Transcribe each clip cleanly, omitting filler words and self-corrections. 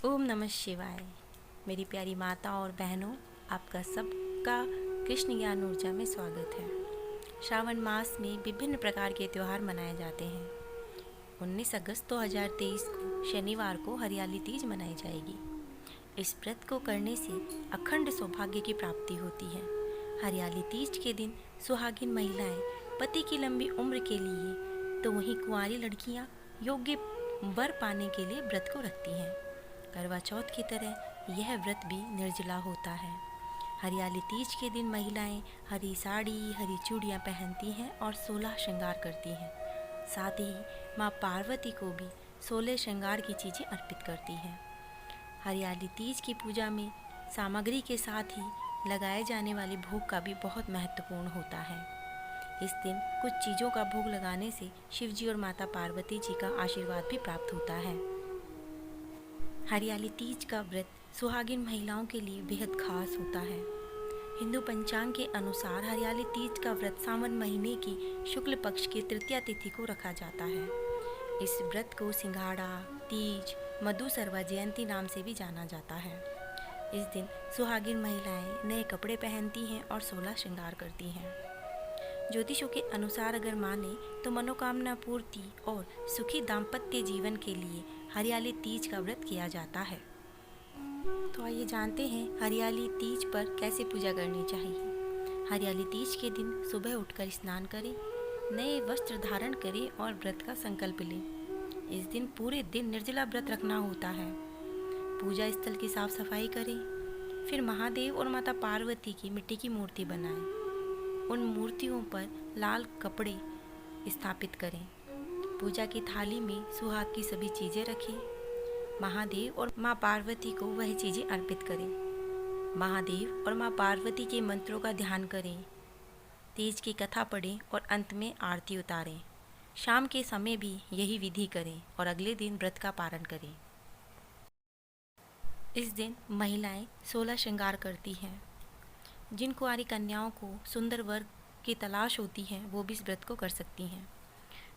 ओम नमः शिवाय। मेरी प्यारी माता और बहनों, आपका सबका कृष्ण ज्ञान ऊर्जा में स्वागत है। श्रावण मास में विभिन्न प्रकार के त्यौहार मनाए जाते हैं। 19 अगस्त 2023 को शनिवार को हरियाली तीज मनाई जाएगी। इस व्रत को करने से अखंड सौभाग्य की प्राप्ति होती है। हरियाली तीज के दिन सुहागिन महिलाएं पति की लंबी उम्र के लिए तो वहीं कुंवारी लड़कियां योग्य वर पाने के लिए व्रत को रखती हैं। करवा चौथ की तरह यह व्रत भी निर्जला होता है। हरियाली तीज के दिन महिलाएं हरी साड़ी, हरी चूड़ियाँ पहनती हैं और 16 श्रृंगार करती हैं। साथ ही माँ पार्वती को भी 16 श्रृंगार की चीज़ें अर्पित करती हैं। हरियाली तीज की पूजा में सामग्री के साथ ही लगाए जाने वाले भोग का भी बहुत महत्वपूर्ण होता है। इस दिन कुछ चीज़ों का भोग लगाने से शिव जी और माता पार्वती जी का आशीर्वाद भी प्राप्त होता है। हरियाली तीज का व्रत सुहागिन महिलाओं के लिए बेहद खास होता है। हिंदू पंचांग के अनुसार हरियाली तीज का व्रत सावन महीने की शुक्ल पक्ष की तृतीया तिथि को रखा जाता है। इस व्रत को सिंघाड़ा, तीज, मधुसरवा जयंती नाम से भी जाना जाता है। इस दिन सुहागिन महिलाएं नए कपड़े पहनती हैं और 16 श्रृंगार करती हैं। ज्योतिषों के अनुसार अगर माने तो मनोकामना पूर्ति और सुखी दाम्पत्य जीवन के लिए हरियाली तीज का व्रत किया जाता है। तो आइए जानते हैं हरियाली तीज पर कैसे पूजा करनी चाहिए। हरियाली तीज के दिन सुबह उठकर स्नान करें, नए वस्त्र धारण करें और व्रत का संकल्प लें। इस दिन पूरे दिन निर्जला व्रत रखना होता है। पूजा स्थल की साफ सफाई करें, फिर महादेव और माता पार्वती की मिट्टी की मूर्ति बनाएं। उन मूर्तियों पर लाल कपड़े स्थापित करें। पूजा की थाली में सुहाग की सभी चीज़ें रखें। महादेव और माँ पार्वती को वह चीज़ें अर्पित करें। महादेव और माँ पार्वती के मंत्रों का ध्यान करें। तीज की कथा पढ़ें और अंत में आरती उतारें। शाम के समय भी यही विधि करें और अगले दिन व्रत का पारण करें। इस दिन महिलाएं 16 श्रृंगार करती हैं। जिन कुंवारी कन्याओं को सुंदर वर की तलाश होती है वो भी इस व्रत को कर सकती हैं।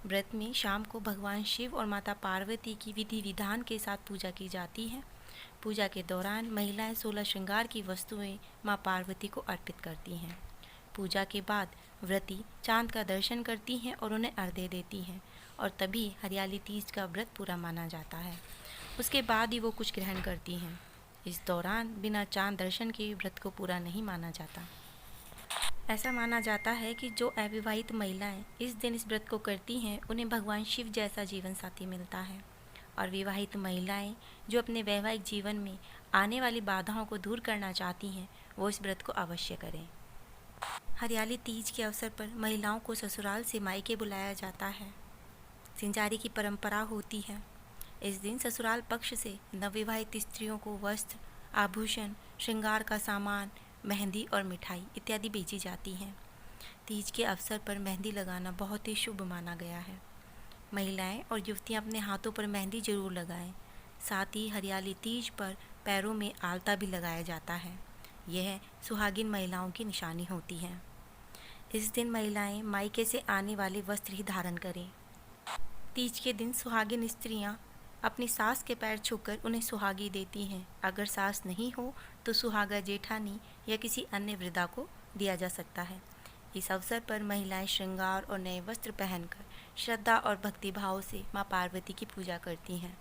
व्रत में शाम को भगवान शिव और माता पार्वती की विधि विधान के साथ पूजा की जाती है। पूजा के दौरान महिलाएं 16 श्रृंगार की वस्तुएं माँ पार्वती को अर्पित करती हैं। पूजा के बाद व्रती चांद का दर्शन करती हैं और उन्हें अर्घ्य देती हैं और तभी हरियाली तीज का व्रत पूरा माना जाता है। उसके बाद ही वो कुछ ग्रहण करती हैं। इस दौरान बिना चांद दर्शन के व्रत को पूरा नहीं माना जाता। ऐसा माना जाता है कि जो अविवाहित महिलाएं इस दिन इस व्रत को करती हैं उन्हें भगवान शिव जैसा जीवन साथी मिलता है, और विवाहित महिलाएं जो अपने वैवाहिक जीवन में आने वाली बाधाओं को दूर करना चाहती हैं वो इस व्रत को अवश्य करें। हरियाली तीज के अवसर पर महिलाओं को ससुराल से मायके बुलाया जाता है। सिंचारी की परंपरा होती है। इस दिन ससुराल पक्ष से नवविवाहित स्त्रियों को वस्त्र, आभूषण, श्रृंगार का सामान, मेहंदी और मिठाई इत्यादि बेची जाती हैं। तीज के अवसर पर मेहंदी लगाना बहुत ही शुभ माना गया है। महिलाएं और युवतियां अपने हाथों पर मेहंदी जरूर लगाएं। साथ ही हरियाली तीज पर पैरों में आलता भी लगाया जाता है। यह सुहागिन महिलाओं की निशानी होती है। इस दिन महिलाएं मायके से आने वाले वस्त्र ही धारण करें। तीज के दिन सुहागिन स्त्रियां अपनी सास के पैर छूकर उन्हें सुहागी देती हैं। अगर सास नहीं हो तो सुहागा जेठानी या किसी अन्य वृद्धा को दिया जा सकता है। इस अवसर पर महिलाएं श्रृंगार और नए वस्त्र पहनकर श्रद्धा और भक्ति भाव से मां पार्वती की पूजा करती हैं।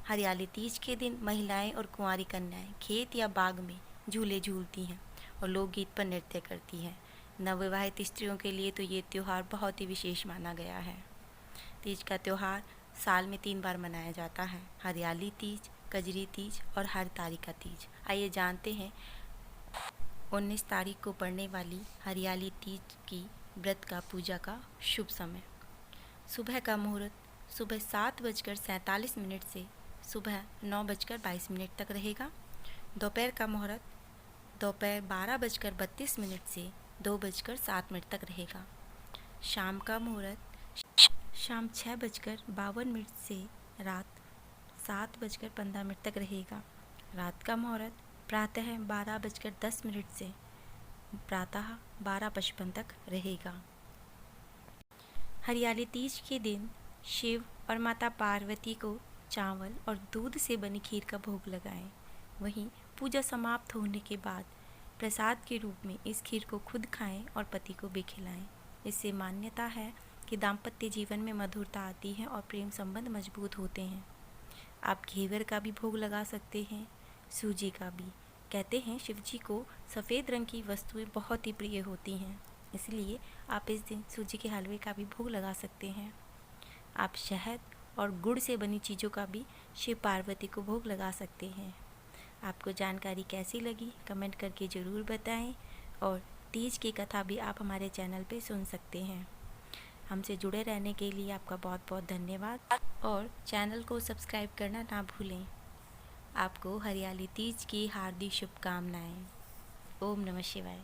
हरियाली तीज के दिन महिलाएं और कुंवारी कन्याएं खेत या बाग में झूले झूलती हैं और लोकगीत पर नृत्य करती हैं। नवविवाहित स्त्रियों के लिए तो ये त्यौहार बहुत ही विशेष माना गया है। तीज का त्यौहार साल में 3 बार मनाया जाता है। हरियाली तीज, कजरी तीज और हरतालिका तीज। आइए जानते हैं 19 तारीख को पड़ने वाली हरियाली तीज की व्रत का पूजा का शुभ समय। सुबह का मुहूर्त सुबह 7:47 से सुबह 9:22 तक रहेगा। दोपहर का मुहूर्त दोपहर 12:32 से 2:07 तक रहेगा। शाम का मुहूर्त शाम 6:52 से रात 7:15 तक रहेगा। रात का मुहूर्त प्रातः 12:10 से प्रातः 12:55 तक रहेगा। हरियाली तीज के दिन शिव और माता पार्वती को चावल और दूध से बनी खीर का भोग लगाएं। वहीं पूजा समाप्त होने के बाद प्रसाद के रूप में इस खीर को खुद खाएं और पति को भी खिलाएं। इससे मान्यता है कि दाम्पत्य जीवन में मधुरता आती है और प्रेम संबंध मजबूत होते हैं। आप घेवर का भी भोग लगा सकते हैं, सूजी का भी। कहते हैं शिव जी को सफ़ेद रंग की वस्तुएं बहुत ही प्रिय होती हैं, इसलिए आप इस दिन सूजी के हलवे का भी भोग लगा सकते हैं। आप शहद और गुड़ से बनी चीज़ों का भी शिव पार्वती को भोग लगा सकते हैं। आपको जानकारी कैसी लगी कमेंट करके ज़रूर बताएं और तीज की कथा भी आप हमारे चैनल पे सुन सकते हैं। हमसे जुड़े रहने के लिए आपका बहुत बहुत धन्यवाद और चैनल को सब्सक्राइब करना ना भूलें। आपको हरियाली तीज की हार्दिक शुभकामनाएं। ओम नमः शिवाय।